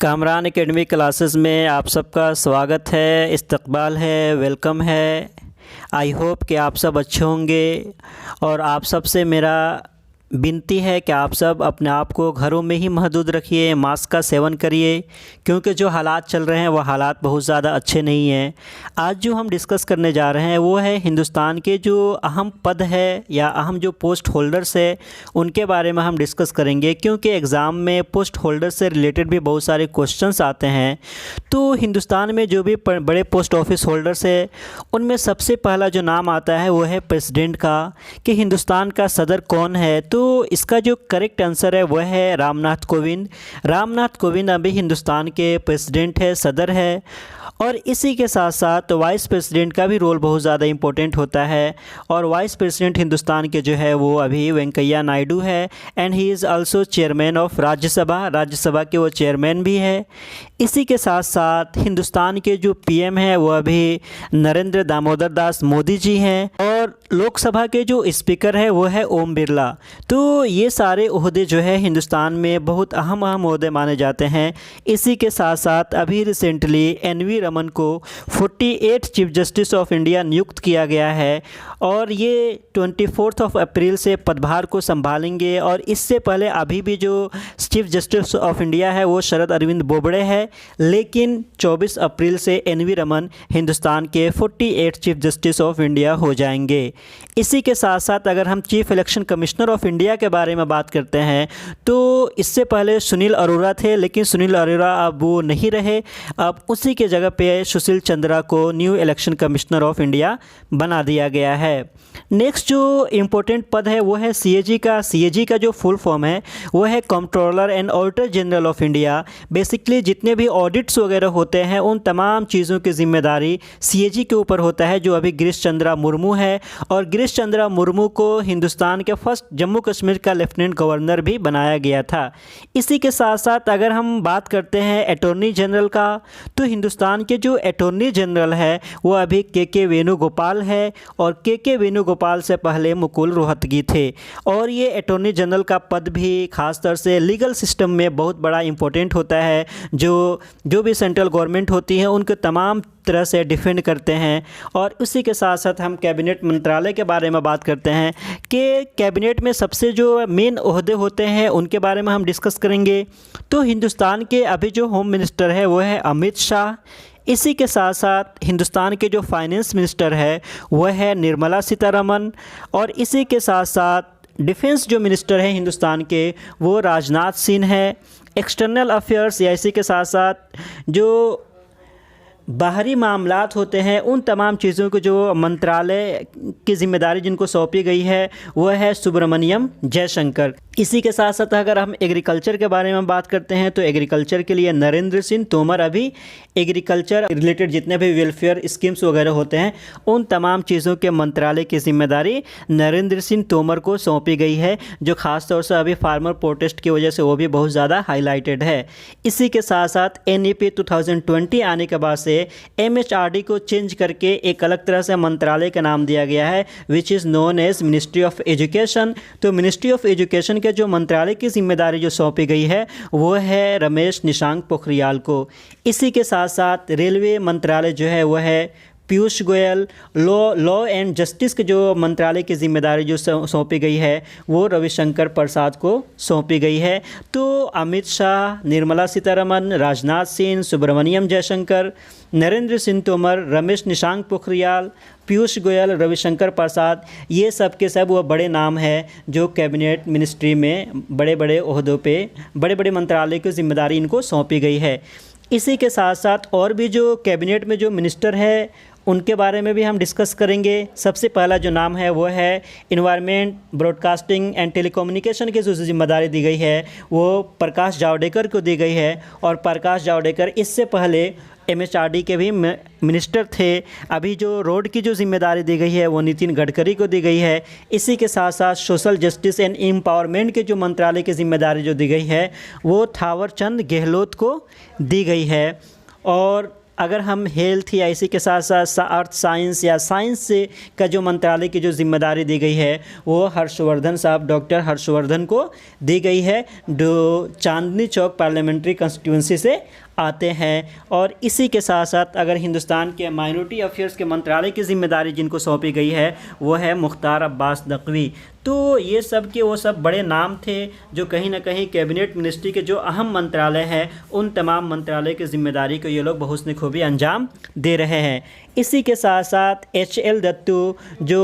Kamran academy classes में आप सबका स्वागत है, इस्तकबाल है, वेलकम है। आई होप कि आप सब अच्छे होंगे और आप सब से मेरा विनती है कि आप सब अपने आप को घरों में ही महदूद रखिए, मास्क का सेवन करिए, क्योंकि जो हालात चल रहे हैं वो हालात बहुत ज़्यादा अच्छे नहीं हैं। आज जो हम डिस्कस करने जा रहे हैं वो है हिंदुस्तान के जो अहम पद है या अहम जो पोस्ट होल्डर्स है उनके बारे में हम डिस्कस करेंगे, क्योंकि एग्ज़ाम में पोस्ट होल्डर से रिलेटेड भी बहुत सारे क्वेश्चंस आते हैं। तो हिंदुस्तान में जो भी बड़े पोस्ट ऑफिस होल्डर्स है उनमें सबसे पहला जो नाम आता है वो है प्रेसिडेंट का, कि हिंदुस्तान का सदर कौन है। तो इसका जो करेक्ट आंसर है वह है रामनाथ कोविंद। रामनाथ कोविंद अभी हिंदुस्तान के प्रेसिडेंट है, सदर है। और इसी के साथ साथ वाइस प्रेसिडेंट का भी रोल बहुत ज़्यादा इम्पोर्टेंट होता है, और वाइस प्रेसिडेंट हिंदुस्तान के जो है वो अभी वेंकैया नायडू है, and he is also chairman of Rajya Sabha. Rajya Sabha के वो चेयरमैन भी है। इसी के साथ साथ हिंदुस्तान के जो पीएम है वो अभी नरेंद्र दामोदर दास मोदी जी हैं, और लोकसभा के जो स्पीकर है वो है ओम बिरला। तो ये सारे ओहदे जो है हिंदुस्तान में बहुत अहम ओहदे माने जाते हैं। इसी के साथ साथ अभी रिसेंटली एनवी रमन को 48 चीफ जस्टिस ऑफ इंडिया नियुक्त किया गया है, और ये 24 अप्रैल से पदभार को संभालेंगे। और इससे पहले अभी भी जो चीफ जस्टिस ऑफ इंडिया है वो शरद अरविंद बोबड़े है, लेकिन 24 अप्रैल से एनवी रमन हिंदुस्तान के 48 चीफ जस्टिस ऑफ इंडिया हो जाएंगे। इसी के साथ साथ अगर हम chief election commissioner of India के बारे में बात करते हैं तो इससे पहले सुनील अरोड़ा थे, लेकिन सुनील अरोड़ा अब वो नहीं रहे। अब उसी के जगह पे सुशील चंद्रा को new election commissioner of India बना दिया गया है। नेक्स्ट जो इम्पोर्टेंट पद है वो है सीएजी का। सीएजी का जो फुल फॉर्म है वो है controller and auditor general of India. Basically जितने भी ऑडिट्स वगैरह होते हैं उन तमाम चीज़ों की जिम्मेदारी सीएजी के ऊपर होता है, जो अभी गिरीश चंद्रा मुर्मू है। और गिरीश चंद्रा मुर्मू को हिंदुस्तान के फर्स्ट जम्मू कश्मीर का लेफ्टिनेंट गवर्नर भी बनाया गया था। इसी के साथ साथ अगर हम बात करते हैं अटॉर्नी जनरल का, तो हिंदुस्तान के जो अटॉर्नी जनरल है वो अभी के वेणुगोपाल है, और के वेणुगोपाल से पहले मुकुल रोहतगी थे। और ये अटॉर्नी जनरल का पद भी खास तौर से लीगल सिस्टम में बहुत बड़ा इम्पोर्टेंट होता है। जो भी सेंट्रल गवर्नमेंट होती है उनको तमाम तरह से डिफेंड करते हैं। और उसी के साथ साथ हम कैबिनेट मंत्रालय के बारे में बात करते हैं कि कैबिनेट में सबसे जो मेन ओहदे होते हैं उनके बारे में हम डिस्कस करेंगे। तो हिंदुस्तान के अभी जो होम मिनिस्टर है वो है अमित शाह। इसी के साथ साथ हिंदुस्तान के जो फाइनेंस मिनिस्टर है वह है निर्मला सीतारमन। और इसी के साथ साथ डिफेंस जो मिनिस्टर है हिंदुस्तान के वो राजनाथ सिंह है। एक्सटर्नल अफेयर्स या इसी के साथ साथ जो बाहरी मामलात होते हैं उन तमाम चीज़ों को जो मंत्रालय की जिम्मेदारी जिनको सौंपी गई है वह है सुब्रमण्यम जयशंकर। इसी के साथ साथ अगर हम एग्रीकल्चर के बारे में बात करते हैं तो एग्रीकल्चर के लिए नरेंद्र सिंह तोमर अभी एग्रीकल्चर रिलेटेड जितने भी वेलफेयर स्कीम्स वगैरह होते हैं उन तमाम चीज़ों के मंत्रालय की जिम्मेदारी नरेंद्र सिंह तोमर को सौंपी गई है, जो ख़ास तौर से अभी फार्मर प्रोटेस्ट की वजह से वो भी बहुत ज़्यादा हाईलाइटेड है। इसी के साथ साथ NEP 2020 आने के बाद से MHRD को चेंज करके एक अलग तरह से मंत्रालय का नाम दिया गया है, which is known as Ministry of Education. तो मिनिस्ट्री ऑफ एजुकेशन के जो मंत्रालय की जिम्मेदारी जो सौंपी गई है वो है रमेश निशांक पोखरियाल को। इसी के साथ साथ रेलवे मंत्रालय जो है वह है Piyush Goyal. Law and justice के जो मंत्रालय की जिम्मेदारी जो सौंपी गई है वो रविशंकर प्रसाद को सौंपी गई है। तो अमित शाह, निर्मला सीतारमन, राजनाथ सिंह, सुब्रमण्यम जयशंकर, नरेंद्र सिंह तोमर, रमेश निशांक पोखरियाल, पीयूष गोयल, रविशंकर प्रसाद, ये सब के सब वो बड़े नाम हैं जो कैबिनेट मिनिस्ट्री में बड़े बड़े ओहदों पे बड़े बड़े मंत्रालय की जिम्मेदारी इनको सौंपी गई है। इसी के साथ साथ और भी जो कैबिनेट में जो मिनिस्टर है उनके बारे में भी हम डिस्कस करेंगे। सबसे पहला जो नाम है वो है इन्वायरमेंट, ब्रॉडकास्टिंग एंड टेलीकम्युनिकेशन की जो जिम्मेदारी दी गई है वो प्रकाश जावड़ेकर को दी गई है। और प्रकाश जावड़ेकर इससे पहले MHRD के भी मिनिस्टर थे। अभी जो रोड की जो जिम्मेदारी दी गई है वो नितिन गडकरी को दी गई है। इसी के साथ साथ सोशल जस्टिस एंड एम्पावरमेंट के जो मंत्रालय की जिम्मेदारी जो दी गई है वो थावर चंद गहलोत को दी गई है। और अगर हम हेल्थ या इसी के साथ साथ अर्थ साइंस या साइंस से का जो मंत्रालय की जो जिम्मेदारी दी गई है वो हर्षवर्धन साहब, डॉक्टर हर्षवर्धन को दी गई है, जो चांदनी चौक पार्लियामेंट्री कंस्टिट्यूंसी से आते हैं। और इसी के साथ साथ अगर हिंदुस्तान के माइनॉरिटी अफेयर्स के मंत्रालय की जिम्मेदारी जिनको सौंपी गई है वो है मुख्तार अब्बास नकवी। तो ये सब के वो सब बड़े नाम थे जो कहीं ना कहीं कैबिनेट मिनिस्ट्री के जो अहम मंत्रालय हैं उन तमाम मंत्रालय की जिम्मेदारी को ये लोग बहुस्न खूबी अंजाम दे रहे हैं। इसी के साथ साथ HL दत्तू जो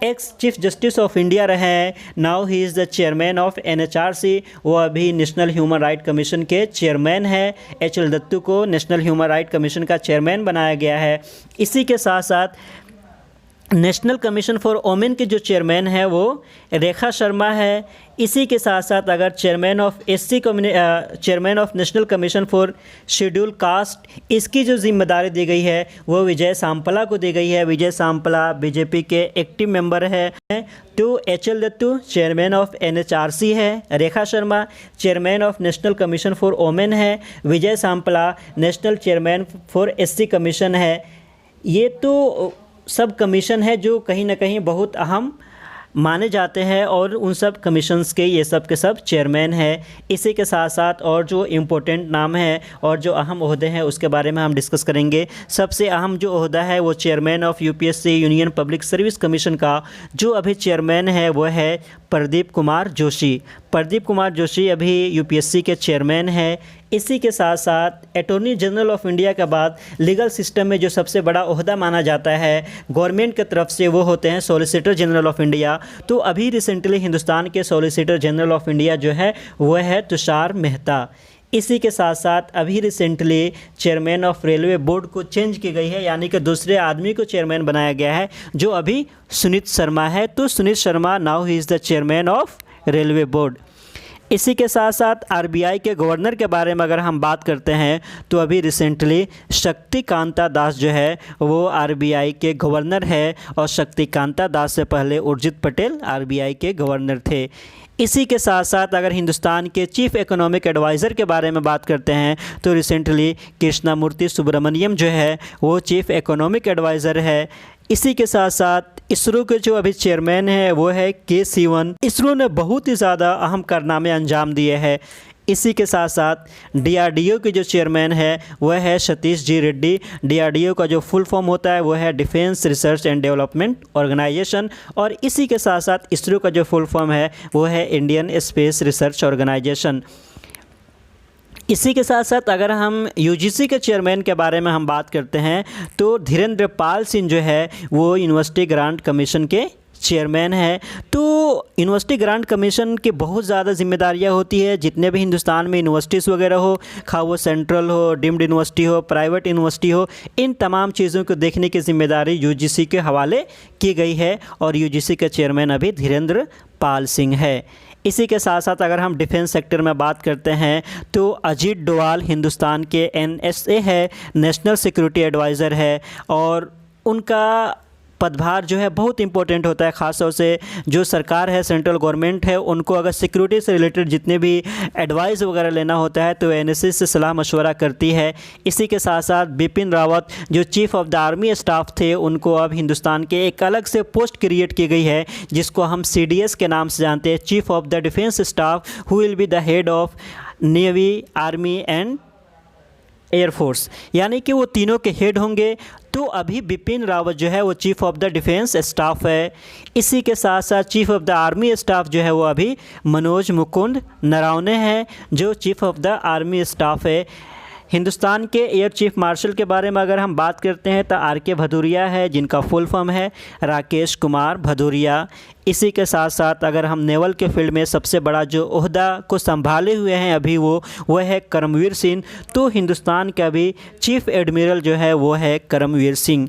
ex chief justice of India रहे हैं, now he is the chairman of NHRC, वो अभी नेशनल ह्यूमन राइट कमीशन के चेयरमैन हैं। HL दत्तू को नेशनल ह्यूमन राइट कमीशन का चेयरमैन बनाया गया है। इसी के साथ साथ नेशनल कमीशन फॉर वोमेन के जो चेयरमैन है वो रेखा शर्मा है। इसी के साथ साथ अगर chairman of chairman of national commission for schedule caste, इसकी जो जिम्मेदारी दी गई है वो विजय सांपला को दी गई है। विजय सांपला बीजेपी के एक्टिव मेंबर है। तो HL Dattu chairman of NHRC है, Rekha Sharma chairman of national commission for women है, Vijay Sampla national chairman for SC commission है। ये तो सब कमीशन है जो कहीं ना कहीं बहुत अहम माने जाते हैं और उन सब कमीशंस के ये सब के सब चेयरमैन है। इसी के साथ साथ और जो इम्पोर्टेंट नाम है और जो अहम ओहदे हैं उसके बारे में हम डिस्कस करेंगे। सबसे अहम जो ओहदा है वो chairman of UPSC union public service commission का जो अभी चेयरमैन है वो है प्रदीप कुमार जोशी। प्रदीप कुमार जोशी अभी UPSC के चेयरमैन है। इसी के साथ साथ अटॉर्नी जनरल ऑफ इंडिया के बाद लीगल सिस्टम में जो सबसे बड़ा ओहदा माना जाता है गवर्नमेंट की तरफ से वो होते हैं सॉलिसिटर जनरल ऑफ इंडिया। तो अभी रिसेंटली हिंदुस्तान के सॉलिसिटर जनरल ऑफ इंडिया जो है वो है तुषार मेहता। इसी के साथ साथ अभी recently chairman of railway board को चेंज की गई है, यानी कि दूसरे आदमी को चेयरमैन बनाया गया है जो अभी सुनीत शर्मा है। तो Sunit Sharma now he is the chairman of railway board. इसी के साथ साथ RBI के गवर्नर के बारे में अगर हम बात करते हैं तो अभी रिसेंटली शक्तिकांता दास जो है वो RBI के गवर्नर है और शक्तिकांता दास से पहले उर्जित पटेल RBI के गवर्नर थे। इसी के साथ साथ अगर हिंदुस्तान के चीफ इकोनॉमिक एडवाइज़र के बारे में बात करते हैं तो रिसेंटली कृष्णामूर्ति सुब्रमण्यम जो है वो चीफ इकोनॉमिक एडवाइज़र है। इसी के साथ साथ इसरो के जो अभी चेयरमैन है वो है K Sivan। इसरो ने बहुत ही ज़्यादा अहम कारनामे अंजाम दिए हैं। इसी के साथ साथ DRDO के जो चेयरमैन है वह है सतीश जी रेड्डी। DRDO का जो फुल फॉर्म होता है वो है Defence Research and Development Organisation. और इसी के साथ साथ इसरो का जो फुल फॉर्म है वो है इंडियन स्पेस रिसर्च ऑर्गेनाइजेशन। इसी के साथ साथ अगर हम UGC के चेयरमैन के बारे में हम बात करते हैं तो धीरेन्द्र पाल सिंह जो है वो यूनिवर्सिटी ग्रांट कमीशन के चेयरमैन है। तो यूनिवर्सिटी ग्रांट कमीशन की बहुत ज़्यादा जिम्मेदारियां होती है। जितने भी हिंदुस्तान में यूनिवर्सिटीज़ वगैरह हो, खा वो सेंट्रल हो, डीम्ड यूनिवर्सिटी हो, प्राइवेट यूनिवर्सिटी हो, इन तमाम चीज़ों को देखने की जिम्मेदारी UGC के हवाले की गई है और UGC के चेयरमैन अभी धीरेन्द्र पाल सिंह है। इसी के साथ साथ अगर हम डिफेंस सेक्टर में बात करते हैं तो अजीत डोवाल हिंदुस्तान के NSA है, नेशनल सिक्योरिटी एडवाइज़र है और उनका पदभार जो है बहुत इंपॉर्टेंट होता है। ख़ास तौर से जो सरकार है, सेंट्रल गवर्नमेंट है, उनको अगर सिक्योरिटी से रिलेटेड जितने भी एडवाइस वगैरह लेना होता है तो NSA से सलाह मशवरा करती है। इसी के साथ साथ बिपिन रावत जो chief of the army staff थे उनको अब हिंदुस्तान के एक अलग से पोस्ट क्रिएट की गई है जिसको हम CDS के नाम से जानते हैं, chief of the defence staff who will be the head of navy, army and air force, यानी कि वो तीनों के हेड होंगे। तो अभी बिपिन रावत जो है वो chief of the defence staff है। इसी के साथ साथ chief of the army staff जो है वो अभी मनोज मुकुंद नरावने हैं जो chief of the army staff है। हिंदुस्तान के एयर चीफ मार्शल के बारे में अगर हम बात करते हैं तो RK भदौरिया है जिनका फुल फॉर्म है राकेश कुमार भदौरिया। इसी के साथ साथ अगर हम नेवल के फील्ड में सबसे बड़ा जो ओहदा को संभाले हुए हैं अभी वो है करमवीर सिंह। तो हिंदुस्तान का भी चीफ एडमिरल जो है वो है करमवीर सिंह।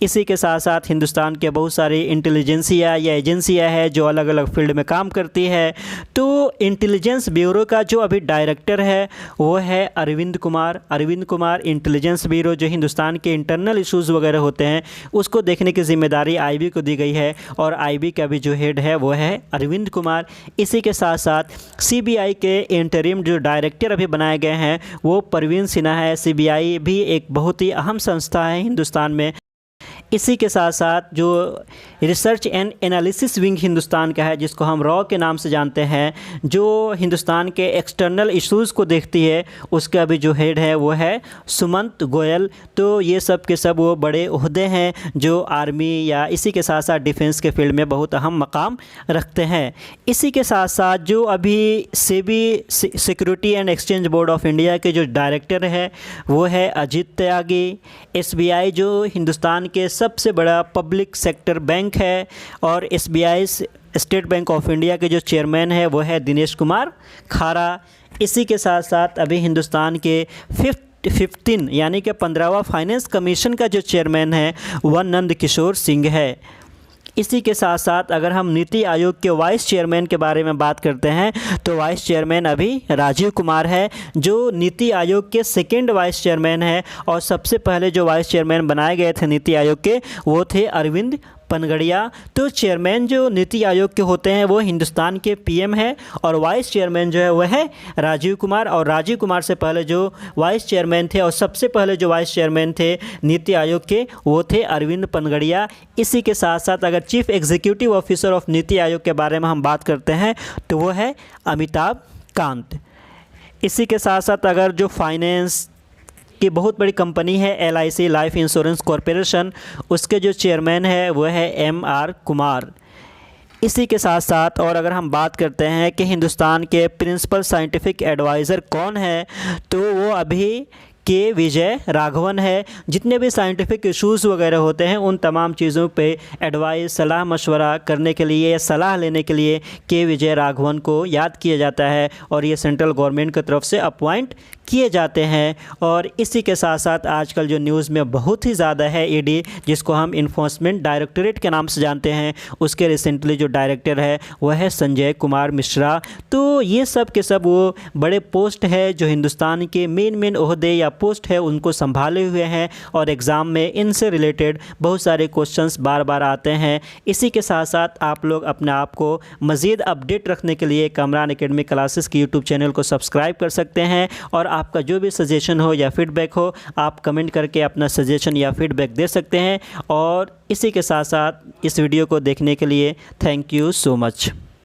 इसी के साथ साथ हिंदुस्तान के बहुत सारी इंटेलिजेंसिया या एजेंसियाँ हैं जो अलग अलग फील्ड में काम करती है। तो इंटेलिजेंस ब्यूरो का जो अभी डायरेक्टर है वो है अरविंद कुमार। अरविंद कुमार इंटेलिजेंस ब्यूरो जो हिंदुस्तान के इंटरनल इश्यूज़ वगैरह होते हैं उसको देखने की जिम्मेदारी आईबी को दी गई है, और आईबी का भी जो हेड है वो है अरविंद कुमार। इसी के साथ साथ सीबीआई के इंटरिम जो डायरेक्टर अभी बनाए गए हैं वो परवीन सिन्हा है। सीबीआई भी एक बहुत ही अहम संस्था है हिंदुस्तान में। इसी के साथ साथ जो research and analysis wing Hindustan का है, जिसको हम रॉ के नाम से जानते हैं, जो हिंदुस्तान के एक्सटर्नल इश्यूज़ को देखती है, उसका भी जो हेड है वो है सुमंत गोयल। तो ये सब के सब वो बड़े ओहदे हैं जो आर्मी या इसी के साथ साथ डिफेंस के फील्ड में बहुत अहम मकाम रखते हैं। इसी के साथ साथ जो अभी SEBI security and exchange board of India के जो डायरेक्टर है वो है अजीत त्यागी। एसबीआई जो हिंदुस्तान के सबसे बड़ा पब्लिक सेक्टर बैंक है, और SBI state bank of India के जो चेयरमैन है वो है दिनेश कुमार खारा। इसी के साथ साथ अभी हिंदुस्तान के 15 यानी कि 15वां फाइनेंस कमीशन का जो चेयरमैन है वह नंद किशोर सिंह है। इसी के साथ साथ अगर हम नीति आयोग के वाइस चेयरमैन के बारे में बात करते हैं तो वाइस चेयरमैन अभी राजीव कुमार है, जो नीति आयोग के सेकंड वाइस चेयरमैन है। और सबसे पहले जो वाइस चेयरमैन बनाए गए थे नीति आयोग के वो थे अरविंद पनगड़िया। तो चेयरमैन जो नीति आयोग के होते हैं वो हिंदुस्तान के पीएम है, और वाइस चेयरमैन जो है वह है राजीव कुमार। और राजीव कुमार से पहले जो वाइस चेयरमैन थे और सबसे पहले जो वाइस चेयरमैन थे नीति आयोग के वो थे अरविंद पनगड़िया। इसी के साथ साथ अगर chief executive officer of NITI Aayog के बारे में हम बात करते हैं तो वो है अमिताभ कांत। इसी के साथ साथ अगर जो फाइनेंस की बहुत बड़ी कंपनी है LIC लाइफ इंश्योरेंस कॉरपोरेशन, उसके जो चेयरमैन है वो है MR कुमार। इसी के साथ साथ और अगर हम बात करते हैं कि हिंदुस्तान के प्रिंसिपल साइंटिफिक एडवाइज़र कौन है तो वो अभी के विजय राघवन है। जितने भी साइंटिफिक इश्यूज़ वगैरह होते हैं उन तमाम चीज़ों पे एडवाइस सलाह मशवरा करने के लिए या सलाह लेने के लिए के विजय राघवन को याद किया जाता है, और ये सेंट्रल गवर्नमेंट की तरफ से अपॉइंट किए जाते हैं। और इसी के साथ साथ आजकल जो न्यूज़ में बहुत ही ज़्यादा है ईडी, जिसको हम इन्फोर्समेंट डायरेक्टरेट के नाम से जानते हैं, उसके रिसेंटली जो डायरेक्टर है वह है संजय कुमार मिश्रा। तो ये सब के सब वो बड़े पोस्ट है जो हिंदुस्तान के मेन ओहदे या पोस्ट है उनको संभाले हुए हैं, और एग्ज़ाम में इनसे रिलेटेड बहुत सारे क्वेश्चंस बार बार आते हैं। इसी के साथ साथ आप लोग अपने आप को मज़ीद अपडेट रखने के लिए कमरान एकेडमी क्लासेस की यूट्यूब चैनल को सब्सक्राइब कर सकते हैं। और आपका जो भी सजेशन हो या फीडबैक हो आप कमेंट करके अपना सजेशन या फीडबैक दे सकते हैं। और इसी के साथ साथ इस वीडियो को देखने के लिए थैंक यू सो मच।